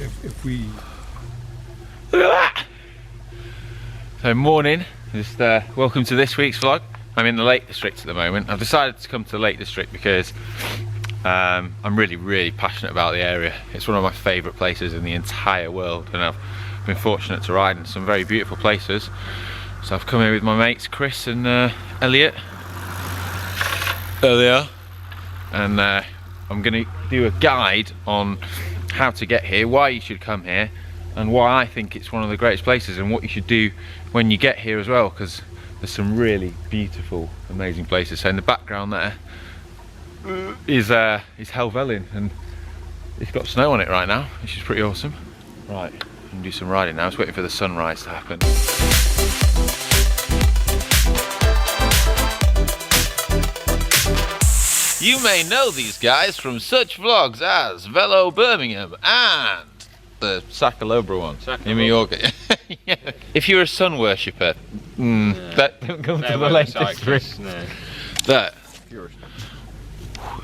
if we... Look at that! So morning, just welcome to this week's vlog. I'm in the Lake District at the moment. I've decided to come to the Lake District because I'm really passionate about the area. It's one of my favourite places in the entire world, and I've been fortunate to ride in some very beautiful places. So I've come here with my mates Chris and Elliot. There they are. And I'm going to do a guide on how to get here, why you should come here, and why I think it's one of the greatest places, and what you should do when you get here as well, because there's some really beautiful, amazing places. So in the background there is Helvellyn, and it's got snow on it right now, which is pretty awesome. Right, I'm gonna do some riding now. I was waiting for the sunrise to happen. You may know these guys from such vlogs as Velo Birmingham and the Sakalobra one in Mallorca. Yeah. If you're a sun worshipper, don't come to the Lake District. No. But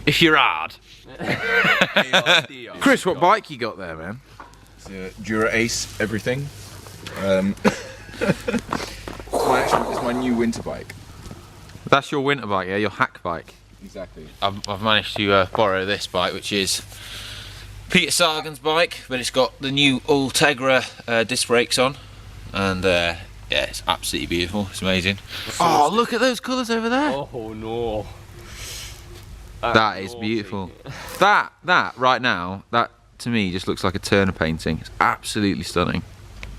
if you're hard. Chris, what bike you got there, man? It's a Dura Ace everything. It's my new winter bike. That's your winter bike, yeah? Your hack bike. Exactly. I've managed to borrow this bike, which is Peter Sagan's bike, but it's got the new Ultegra disc brakes on, and yeah, it's absolutely beautiful. It's amazing. Oh, look at those colours over there. Oh no. That is beautiful. That right now, that to me just looks like a Turner painting. It's absolutely stunning.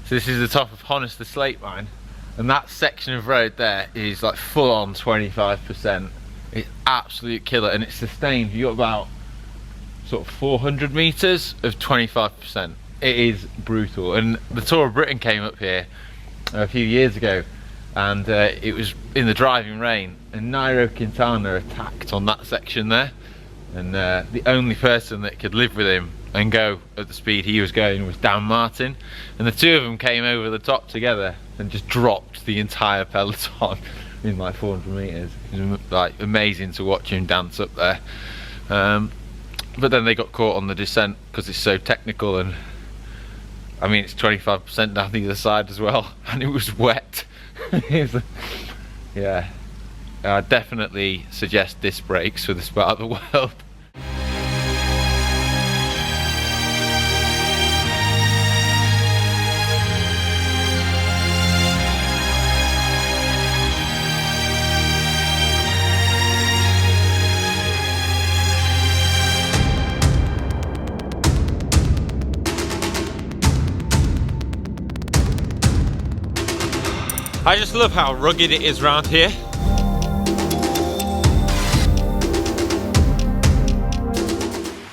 So this is the top of Hardknott Slate Line, and that section of road there is like full on 25%. It's absolute killer, and it's sustained. You got about sort of 400 meters of 25%. It is brutal. And the Tour of Britain came up here a few years ago, and it was in the driving rain, and Nairo Quintana attacked on that section there, and the only person that could live with him and go at the speed he was going was Dan Martin, and the two of them came over the top together and just dropped the entire peloton in like 400 meters. It was like amazing to watch him dance up there. But then they got caught on the descent because it's so technical, and I mean it's 25% down the other side as well, and it was wet. Yeah, I definitely suggest disc brakes for this part of the world. I just love how rugged it is around here.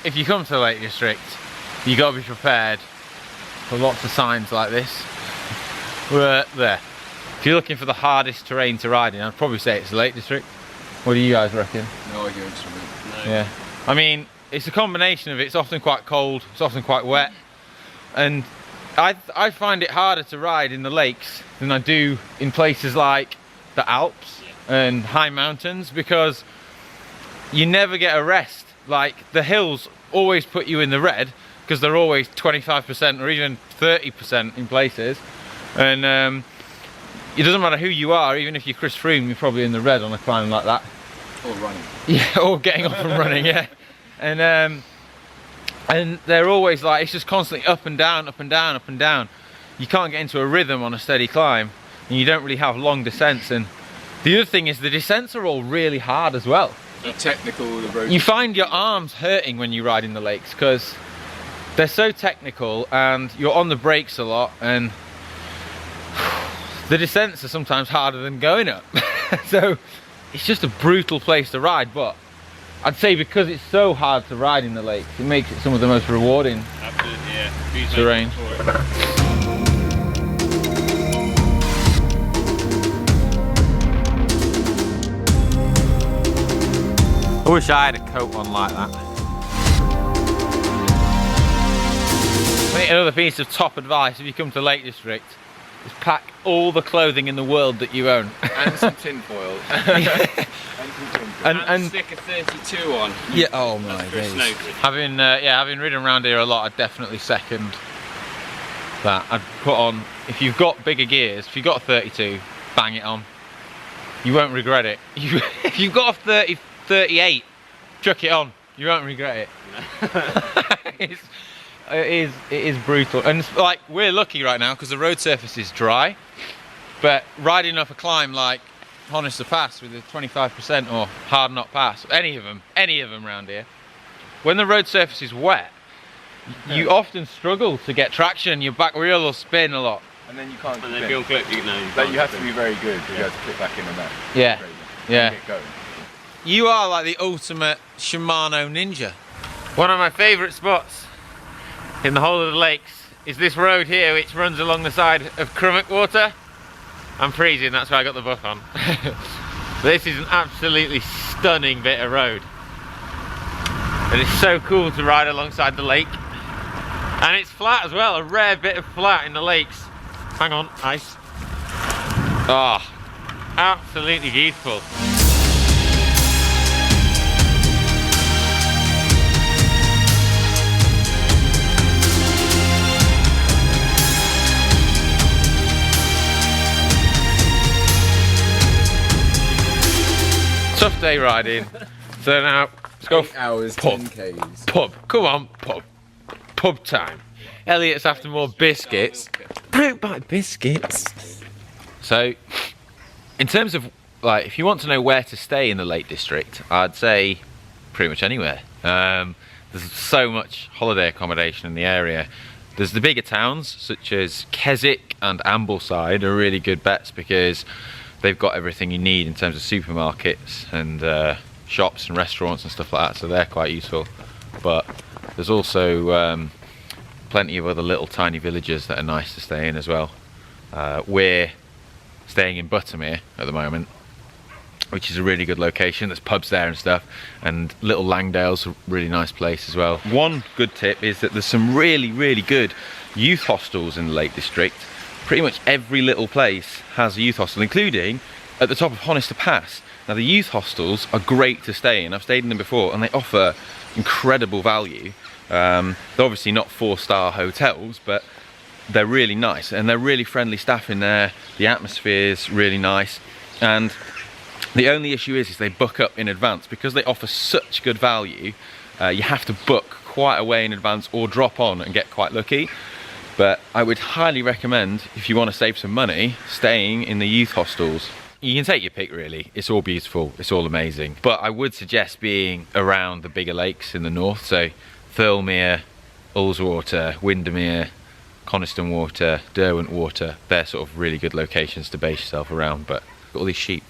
If you come to the Lake District, you gotta be prepared for lots of signs like this. We're there. If you're looking for the hardest terrain to ride in, I'd probably say it's the Lake District. What do you guys reckon? No idea instrument. No. Yeah. I mean, it's a combination of it's often quite cold, it's often quite wet, and I find it harder to ride in the lakes than I do in places like the Alps and high mountains, because you never get a rest. Like the hills always put you in the red because they're always 25% or even 30% in places, and it doesn't matter who you are. Even if you're Chris Froome, you're probably in the red on a climb like that. Or running. Yeah, or getting off and running, yeah. And they're always like, it's just constantly up and down, up and down, up and down. You can't get into a rhythm on a steady climb, and you don't really have long descents. And the other thing is the descents are all really hard as well. The technical, the road. You find your arms hurting when you ride in the lakes because they're so technical, and you're on the brakes a lot, and the descents are sometimes harder than going up. So it's just a brutal place to ride, but I'd say because it's so hard to ride in the lakes, it makes it some of the most rewarding terrain. I wish I had a coat on like that. I think another piece of top advice if you come to Lake District is pack all the clothing in the world that you own. And some tin foil. And stick a 32 on. Yeah. Oh my days. Having ridden around here a lot, I definitely second that I'd put on. If you've got bigger gears, if you've got a 32, bang it on. You won't regret it. If you've got a 30, 38, chuck it on. You won't regret it. It is brutal. And it's like, we're lucky right now because the road surface is dry, but riding up a climb like Hardknott Pass with a 25% or Hardknott Pass, any of them around here, when the road surface is wet, you often struggle to get traction. Your back wheel will spin a lot. And then you can't. And if you unclip, you know. You have to be very good. You have to clip back in on that. Yeah, yeah. Get going. You are like the ultimate Shimano ninja. One of my favourite spots in the whole of the lakes is this road here, which runs along the side of Crummock Water. I'm freezing, that's why I got the buff on. This is an absolutely stunning bit of road. And it's so cool to ride alongside the lake. And it's flat as well, a rare bit of flat in the lakes. Hang on, ice. Oh, absolutely beautiful. Tough day riding. So now let's go. 8 hours, pub. 10Ks. Pub. Come on, pub. Pub time. Elliot's after more biscuits. Don't buy biscuits. So, in terms of like, if you want to know where to stay in the Lake District, I'd say pretty much anywhere. There's so much holiday accommodation in the area. There's the bigger towns such as Keswick and Ambleside are really good bets because they've got everything you need in terms of supermarkets and shops and restaurants and stuff like that, so they're quite useful. But there's also plenty of other little tiny villages that are nice to stay in as well. We're staying in Buttermere at the moment, which is a really good location. There's pubs there and stuff, and Little Langdale's a really nice place as well. One good tip is that there's some really, really good youth hostels in the Lake District. Pretty much every little place has a youth hostel, including at the top of Hardknott Pass. Now the youth hostels are great to stay in. I've stayed in them before and they offer incredible value. They're obviously not 4-star hotels, but they're really nice and they're really friendly staff in there. The atmosphere's really nice, and the only issue is they book up in advance. Because they offer such good value, you have to book quite a way in advance or drop on and get quite lucky. But I would highly recommend, if you want to save some money, staying in the youth hostels. You can take your pick really, it's all beautiful, it's all amazing. But I would suggest being around the bigger lakes in the north, so Thirlmere, Ullswater, Windermere, Coniston Water, Derwent Water. They're sort of really good locations to base yourself around. But got all these sheep.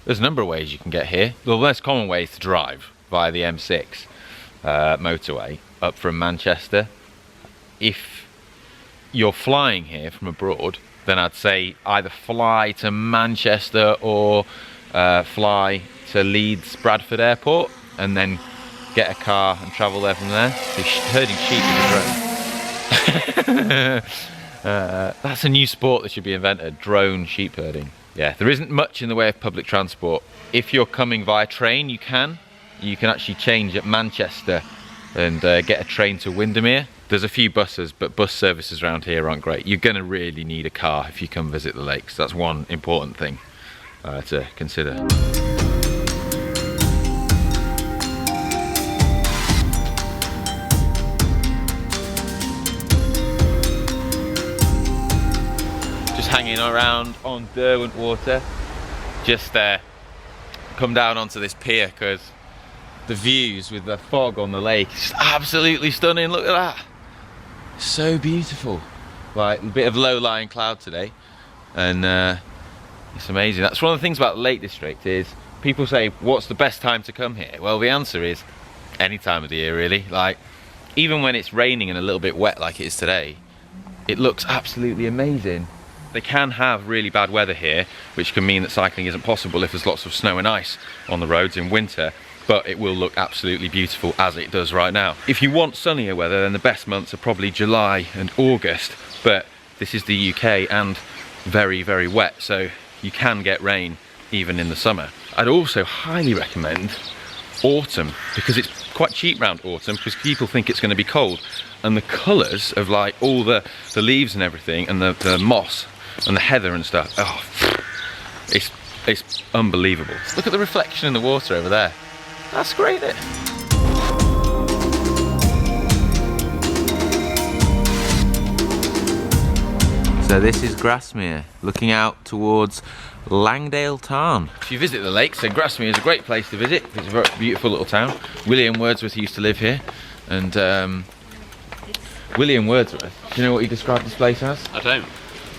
There's a number of ways you can get here. The most common way is to drive via the M6 motorway up from Manchester. If you're flying here from abroad, then I'd say either fly to Manchester or fly to Leeds Bradford Airport and then get a car and travel there from there. So herding sheep with a drone. That's a new sport that should be invented, drone sheep herding. Yeah, there isn't much in the way of public transport. If you're coming via train, you can actually change at Manchester and get a train to Windermere. There's a few buses, but bus services around here aren't great. You're going to really need a car if you come visit the lakes. That's one important thing to consider. Just hanging around on Derwent Water. Just come down onto this pier because the views with the fog on the lake is absolutely stunning. Look at that. So beautiful. Like a bit of low-lying cloud today, and it's amazing. That's one of the things about the Lake District is people say, what's the best time to come here? Well, the answer is any time of the year really. Like even when it's raining and a little bit wet like it is today, it looks absolutely amazing. They can have really bad weather here, which can mean that cycling isn't possible if there's lots of snow and ice on the roads in winter. But it will look absolutely beautiful as it does right now. If you want sunnier weather, then the best months are probably July and August, but this is the UK and very, very wet, so you can get rain even in the summer. I'd also highly recommend autumn, because it's quite cheap round autumn, because people think it's going to be cold, and the colours of like all the leaves and everything, and the moss and the heather and stuff, oh, it's unbelievable. Look at the reflection in the water over there. That's great, isn't it? So this is Grasmere, looking out towards Langdale Tarn. If you visit the lakes, then Grasmere is a great place to visit. It's a very beautiful little town. William Wordsworth used to live here, and William Wordsworth, do you know what he described this place as? I don't.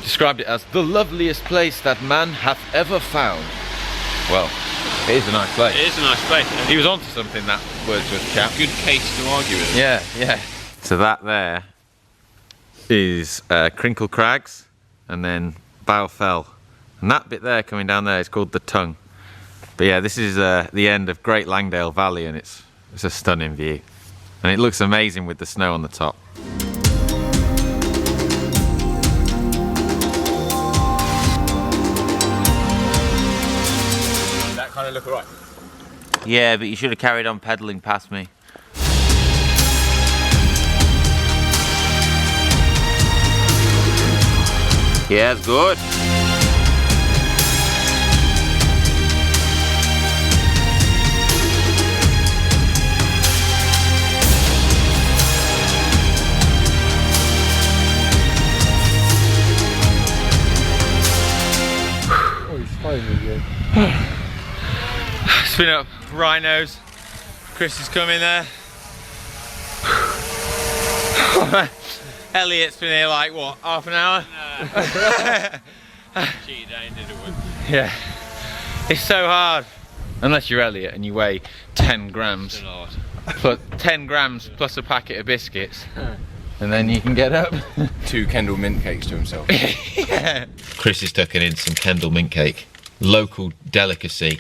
Described it as the loveliest place that man hath ever found. Well, it is a nice place. It is a nice place. He was onto something, that Wordsworth chap. Good case to argue with. Yeah, yeah. So that there is Crinkle Crags, and then Bow Fell. And that bit there coming down there is called the Tongue. But yeah, this is the end of Great Langdale Valley, and it's a stunning view. And it looks amazing with the snow on the top. That kind of look alright. Yeah, but you should have carried on pedalling past me. Yeah, it's good. Oh, he's fine again. Spin up rhinos. Chris is coming there. Elliot's been here like what, half an hour? Gee, dang, did it work. Yeah. It's so hard. Unless you're Elliot and you weigh 10 grams. It's a lot. Plus 10 grams plus a packet of biscuits. And then you can get up. 2 Kendall mint cakes to himself. Yeah. Chris is tucking in some Kendall mint cake. Local delicacy.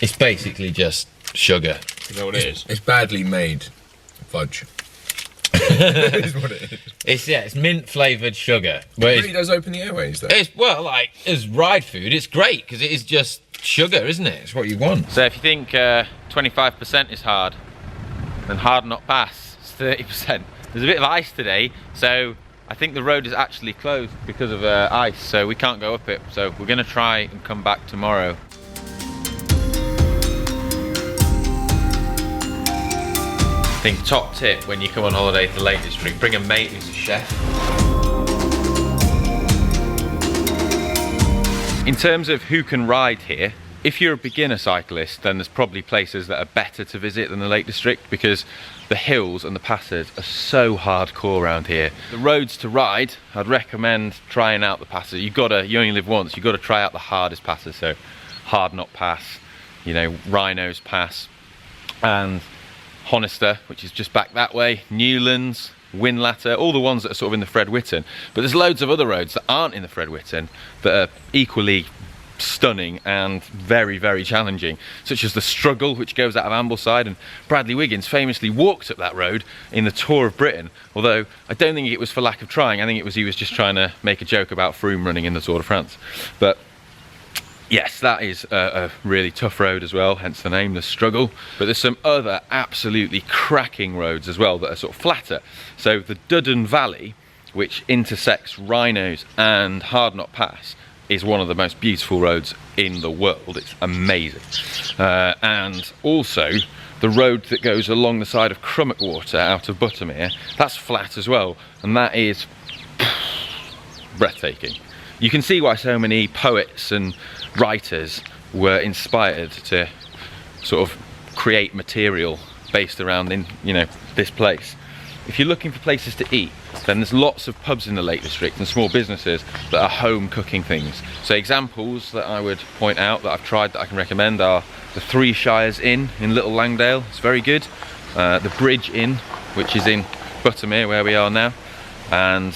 It's basically just sugar. You know what it is? It's badly made fudge. That is what it is. It's mint flavoured sugar. But It really does open the airways though. it's, well, like, as ride food, it's great because it is just sugar, isn't it? It's what you want. So if you think 25% is hard, then Hardknott Pass is 30%. There's a bit of ice today, so I think the road is actually closed because of ice, so we can't go up it. So we're going to try and come back tomorrow. I think top tip when you come on holiday to the Lake District, bring a mate who's a chef. In terms of who can ride here, if you're a beginner cyclist, then there's probably places that are better to visit than the Lake District because the hills and the passes are so hardcore around here. The roads to ride, I'd recommend trying out the passes. You only live once, you've got to try out the hardest passes. So Hardknott Pass, you know, Rhinos Pass, and Honister, which is just back that way, Newlands, Winlatter, all the ones that are sort of in the Fred Whitton. But there's loads of other roads that aren't in the Fred Whitton that are equally stunning and very, very challenging, such as the Struggle, which goes out of Ambleside, and Bradley Wiggins famously walked up that road in the Tour of Britain, although I don't think it was for lack of trying. I think it was he was just trying to make a joke about Froome running in the Tour de France. But yes, that is a really tough road as well, hence the name, the Struggle. But there's some other absolutely cracking roads as well that are sort of flatter. So the Duddon Valley, which intersects Rhinos and Hardknott Pass, is one of the most beautiful roads in the world. It's amazing. And also the road that goes along the side of Crummockwater out of Buttermere, that's flat as well, and that is breathtaking. You can see why so many poets and writers were inspired to sort of create material based around this place. If you're looking for places to eat, then there's lots of pubs in the Lake District and small businesses that are home cooking things. So examples that I would point out that I've tried that I can recommend are the Three Shires Inn in Little Langdale, it's very good. The Bridge Inn, which is in Buttermere where we are now, and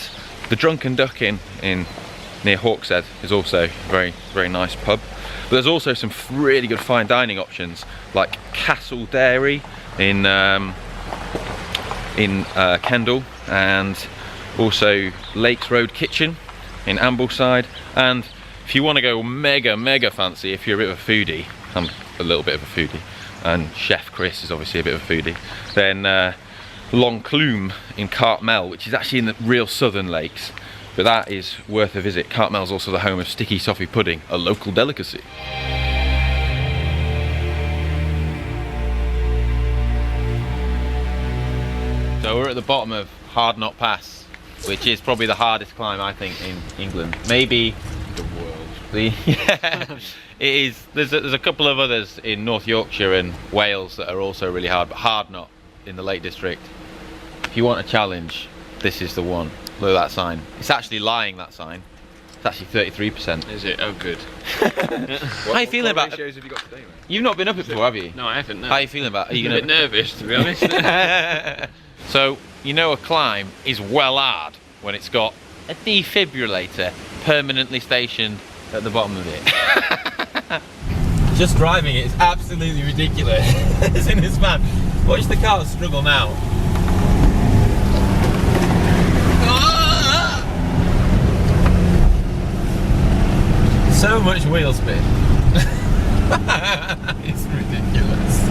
the Drunken Duck Inn near Hawkshead is also a very, very nice pub. But there's also some really good fine dining options like Castle Dairy in Kendal, and also Lakes Road Kitchen in Ambleside. And if you want to go mega fancy, if you're a bit of a foodie, I'm a little bit of a foodie, and Chef Chris is obviously a bit of a foodie. Then Lonclume in Cartmel, which is actually in the real southern lakes, but that is worth a visit. Cartmel's also the home of sticky toffee pudding, a local delicacy. So we're at the bottom of Hardknott Pass, which is probably the hardest climb I think in England. Maybe The world. yeah, it is. There's a couple of others in North Yorkshire and Wales that are also really hard, but Hardknott in the Lake District. If you want a challenge, this is the one. Look at that sign. It's actually lying, that sign. It's actually 33%. Is it? Oh, good. How are you feeling about it? Ratios have you got today, mate? You've not been up it before, have you? No, I haven't. No. How are you feeling about it? Are you I'm a bit gonna... nervous, to be honest. So, you know a climb is well hard when it's got a defibrillator permanently stationed at the bottom of it. Just driving it is absolutely ridiculous. It's in this van. Watch the car struggle now. So much wheel spin. It's ridiculous.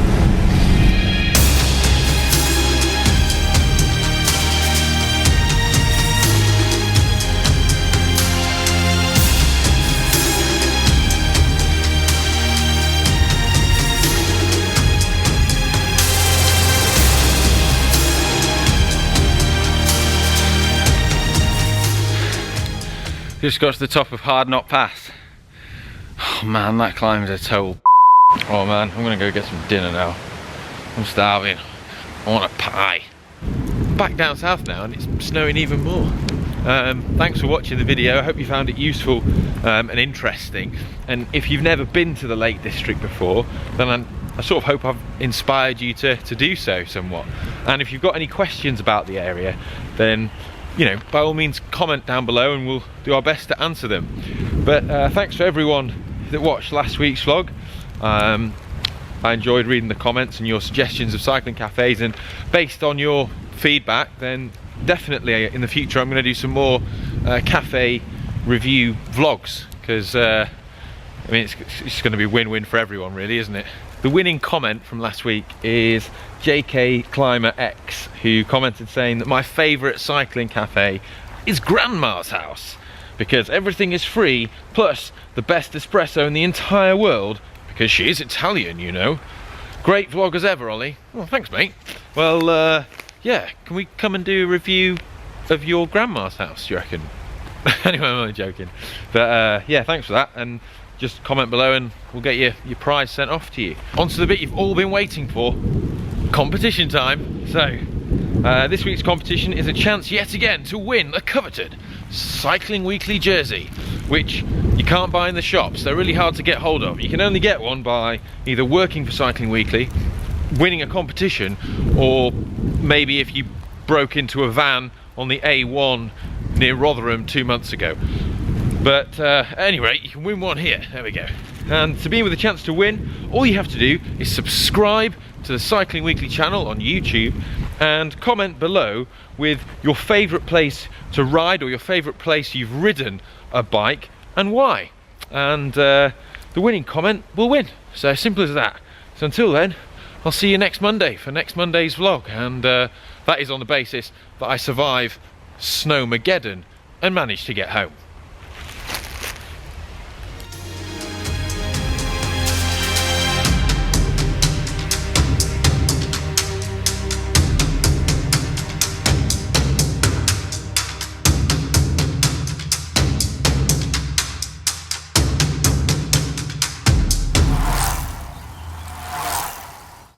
Just got to the top of Hardknott Pass. Oh man, that climb is a total. Oh man, I'm gonna go get some dinner now. I'm starving. I want a pie. I'm back down south now and it's snowing even more. Thanks for watching the video. I hope you found it useful and interesting. And if you've never been to the Lake District before, then I sort of hope I've inspired you to do so somewhat. And if you've got any questions about the area, then you know, by all means comment down below and we'll do our best to answer them. But thanks for everyone that watched last week's vlog. I enjoyed reading the comments and your suggestions of cycling cafes, and based on your feedback, then definitely in the future I'm going to do some more cafe review vlogs, because I mean it's going to be win-win for everyone really, isn't it? The winning comment from last week is JK Climber X, who commented saying that my favourite cycling cafe is Grandma's house, because everything is free, plus the best espresso in the entire world, because she is Italian, you know. Great vlog as ever, Ollie. Well, thanks mate. Well, yeah, can we come and do a review of your grandma's house, do you reckon? Anyway, I'm only joking. But yeah, thanks for that, and just comment below and we'll get your prize sent off to you. On to the bit you've all been waiting for, competition time. So, this week's competition is a chance yet again to win a coveted Cycling Weekly jersey, which you can't buy in the shops. They're really hard to get hold of. You can only get one by either working for Cycling Weekly, winning a competition, or maybe if you broke into a van on the A1 near Rotherham 2 months ago. But at any rate, you can win one here. There we go. And to be with a chance to win, all you have to do is subscribe to the Cycling Weekly channel on YouTube and comment below with your favourite place to ride or your favourite place you've ridden a bike and why. And the winning comment will win. So simple as that. So until then, I'll see you next Monday for next Monday's vlog. And that is on the basis that I survive Snowmageddon and manage to get home.